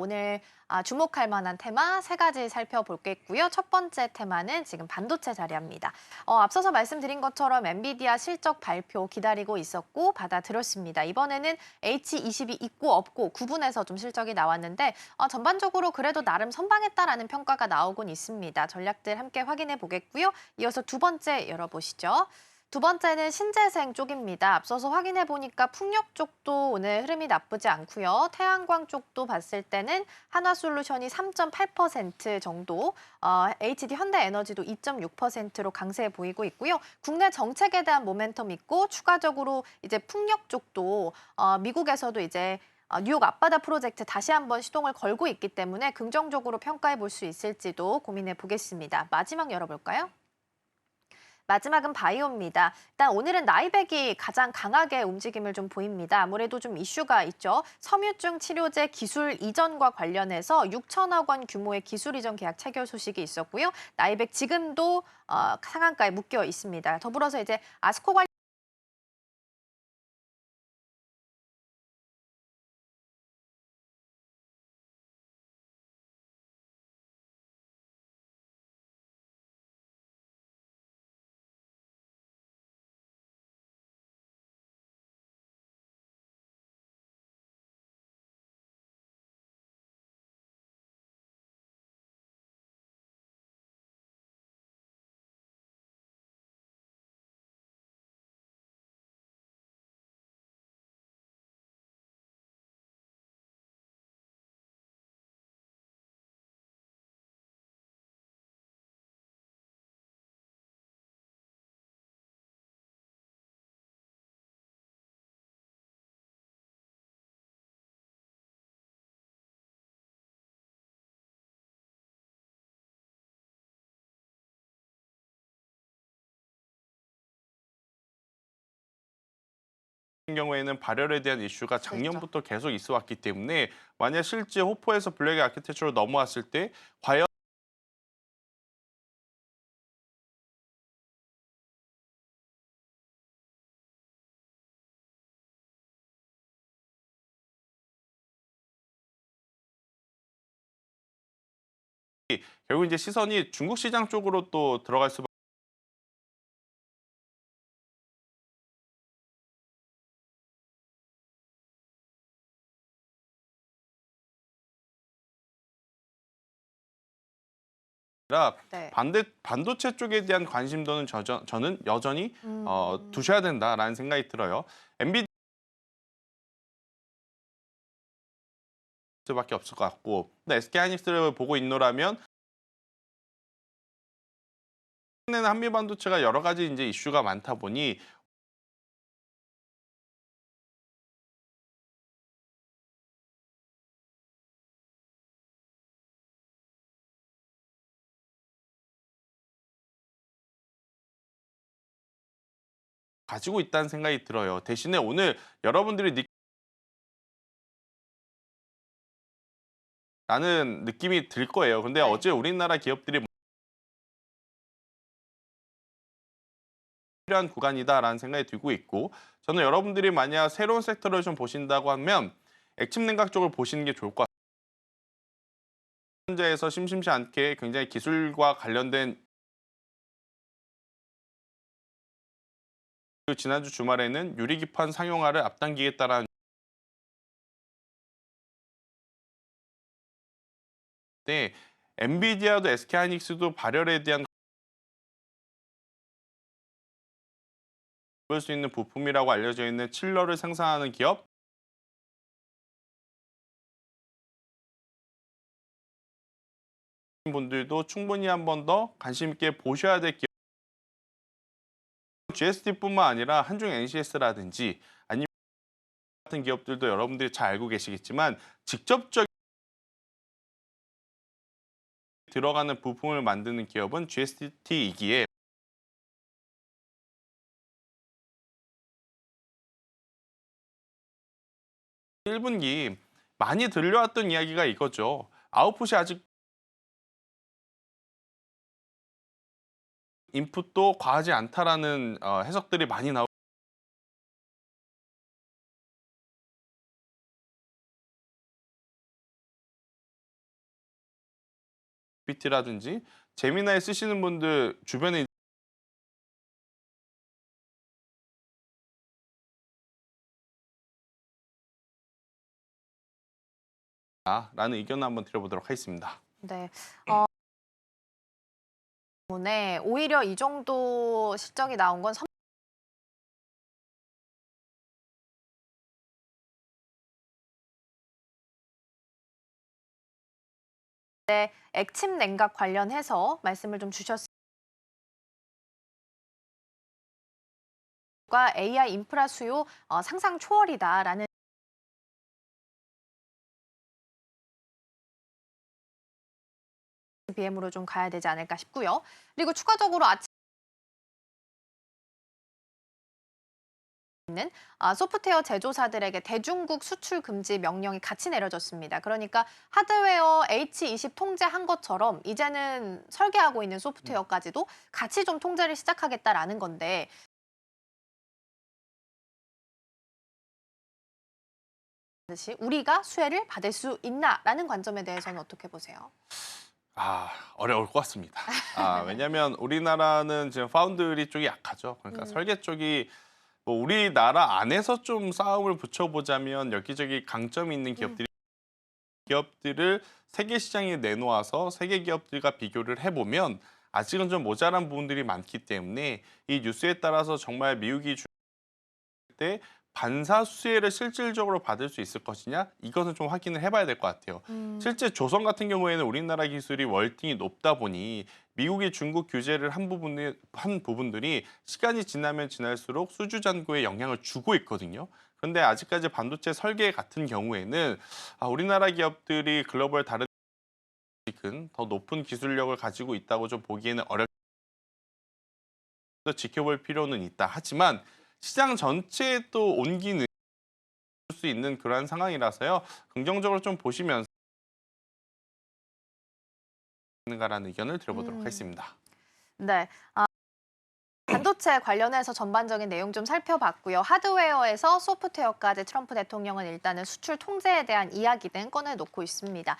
오늘 주목할 만한 테마 세 가지 살펴볼겠고요. 첫 번째 테마는 지금 반도체 자리합니다. 앞서서 말씀드린 것처럼 엔비디아 실적 발표 기다리고 있었고 받아들였습니다. 이번에는 H22 있고 없고 구분해서 좀 실적이 나왔는데 전반적으로 그래도 나름 선방했다라는 평가가 나오곤 있습니다. 전략들 함께 확인해 보겠고요. 이어서 두 번째 열어보시죠. 두 번째는 신재생 쪽입니다. 앞서서 확인해 보니까 풍력 쪽도 오늘 흐름이 나쁘지 않고요. 태양광 쪽도 봤을 때는 한화솔루션이 3.8% 정도, HD 현대에너지도 2.6%로 강세 보이고 있고요. 국내 정책에 대한 모멘텀 있고 추가적으로 이제 풍력 쪽도 미국에서도 이제 뉴욕 앞바다 프로젝트 다시 한번 시동을 걸고 있기 때문에 긍정적으로 평가해 볼 수 있을지도 고민해 보겠습니다. 마지막 열어볼까요? 마지막은 바이오입니다. 일단 오늘은 나이백이 가장 강하게 움직임을 좀 보입니다. 아무래도 좀 이슈가 있죠. 섬유증 치료제 기술 이전과 관련해서 6천억 원 규모의 기술 이전 계약 체결 소식이 있었고요. 나이백 지금도 상한가에 묶여 있습니다. 더불어서 이제 아스코 관련 같은 경우에는 발열에 대한 이슈가 그랬죠. 작년부터 계속 있어 왔기 때문에 만약 실제 호포에서 블랙 아키텍처로 넘어왔을 때 과연 결국 이제 시선이 중국 시장 쪽으로 또 들어갈 수밖에 아니라 네. 반도체 쪽에 대한 관심도는 저는 여전히 음. 두셔야 된다라는 생각이 들어요. 엔비디아밖에 없을 것 같고, 근데 SK하이닉스를 보고 있노라면 내는 한미 반도체가 여러 가지 이제 이슈가 많다 보니 가지고 있다는 생각이 들어요. 대신에 오늘 여러분들이 라는 느낌이 들 거예요. 근데 네. 어제 우리나라 기업들이 필요한 구간이다라는 생각이 들고 있고, 저는 여러분들이 만약 새로운 섹터를 좀 보신다고 하면 액침 냉각 쪽을 보시는 게 좋을 것 같아요. 현재에서 심심치 않게 굉장히 기술과 관련된 그 지난주 주말에는 유리기판 상용화를 앞당기겠다라는 때 엔비디아도 SK하이닉스도 발열에 대한 볼 수 있는 부품이라고 알려져 있는 칠러를 생산하는 기업 분들도 충분히 한 번 더 관심 있게 보셔야 될 기업. GST뿐만 아니라 한중 NCS라든지 아니면 같은 기업들도 여러분들이 잘 알고 계시겠지만 직접적인 들어가는 부품을 만드는 기업은 GST이기에 1분기 많이 들려왔던 이야기가 이거죠. 아웃풋이 아직 인풋도 과하지 않다라는 해석들이 많이 나오고 GPT라든지 제미나이 쓰시는 분들 주변에 라는 의견을 한번 드려보도록 하겠습니다. 네. 때문에 오히려 이 정도 실적이 나온 건 액침 냉각 관련해서 말씀을 좀 주셨습니다. AI 인프라 수요 상상 초월이다라는 BM으로 좀 가야 되지 않을까 싶고요. 그리고 추가적으로 있는 소프트웨어 제조사들에게 대중국 수출 금지 명령이 같이 내려졌습니다. 그러니까 하드웨어 H20 통제한 것처럼 이제는 설계하고 있는 소프트웨어까지도 같이 좀 통제를 시작하겠다라는 건데 우리가 수혜를 받을 수 있나라는 관점에 대해서는 어떻게 보세요? 어려울 것 같습니다. 왜냐하면 우리나라는 지금 파운드리 쪽이 약하죠. 그러니까 설계 쪽이 뭐 우리나라 안에서 좀 싸움을 붙여보자면 여기저기 강점이 있는 기업들을 세계 시장에 내놓아서 세계 기업들과 비교를 해보면 아직은 좀 모자란 부분들이 많기 때문에 이 뉴스에 따라서 정말 미국이 줄 때 반사 수혜를 실질적으로 받을 수 있을 것이냐 이것은 좀 확인을 해봐야 될 것 같아요. 실제 조선 같은 경우에는 우리나라 기술이 월등히 높다 보니 미국이 중국 규제를 한 부분들이 시간이 지나면 지날수록 수주 잔고에 영향을 주고 있거든요. 그런데 아직까지 반도체 설계 같은 경우에는 우리나라 기업들이 글로벌 다른 더 높은 기술력을 가지고 있다고 좀 보기에는 어렵. 지켜볼 필요는 있다. 하지만 시장 전체에 또 온기는 수 있는 그러한 상황이라서요. 긍정적으로 좀 보시면서 가라는 의견을 드려보도록 하겠습니다. 네. 반도체 관련해서 전반적인 내용 좀 살펴봤고요. 하드웨어에서 소프트웨어까지 트럼프 대통령은 일단은 수출 통제에 대한 이야기 등 꺼내놓고 있습니다.